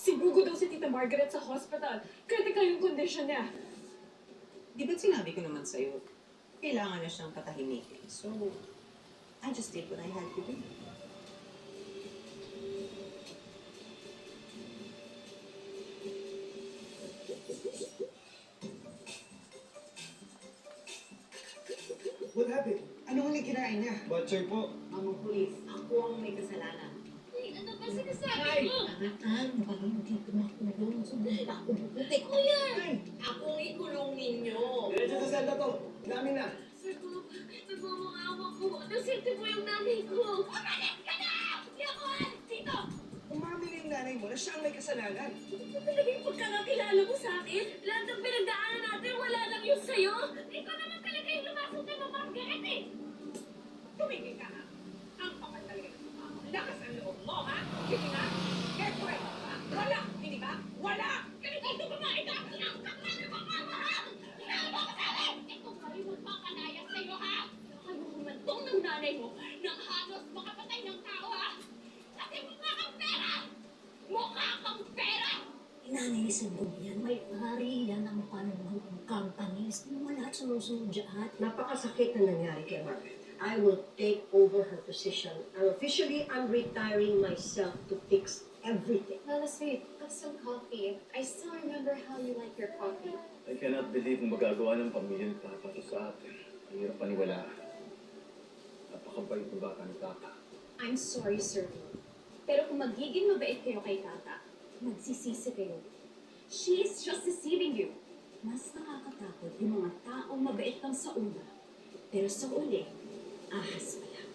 Sinugo daw si Tita Margaret sa hospital. Critical yung kondisyon niya. Di ba't sinabi ko naman sa'yo, kailangan na siyang patahimikin. So, I just did what I had to do. What happened? Ano ulit kinain niya? Butcher po. Mamang pulis, ako ang may kasalanan. Ano ba sinasabi mo? Ang baka hindi tumakulong. Ako buti. Kuya! Akong ikulong ninyo. Diretso sa senda to. Namin na. Nagmamakaawa ko. Nasente mo yung nanay ko. Umalis ka na! Hindi ako alis dito! Umamin na yung nanay mo na siya ang may kasalanan. Ito talaga yung pagkakakilala mo sa akin? Lahat ng pinagdaanan natin, wala lang yun sa'yo? Ikaw naman talaga yung lumasok kay Mama Margaret eh! Tumigil ka ha. Ang kapal talaga ng mukha mo. Lakas ang loob mo, ha? Sige na. Get right mo ba? Wala. Hindi ba? Wala. Ganito ito babae ka. Sinangkap na ng mga mahal. Sinabi mo sa akin. Ito pa rin magpapanaya sa'yo, ha? Kayo humantong ng nanay mo nang halos makapatay ng tao ha! Kasi mukha kang pera. Mukha kang pera. Nanay ni Sandong yan, may-ari yan ng panuhong companies. Wala at sumusunod dyan. Napakasakit na nangyari kay Margaret. I will take over her position. And officially, I'm retiring myself to fix everything. Well, sweet, have some coffee. I still remember how you like your coffee. I cannot believe na magagawa ng pamilya ni Papa to sa atin. Ang hirap paniwalaan. Napakabait ng bata ni Tata. I'm sorry, Sir Lou. Pero kung magiging mabait kayo kay Tata, magsisisi kayo. She is just deceiving you. Mas nakakatakot yung mga taong mabait lang sa una. Pero sa uli, ahas pala.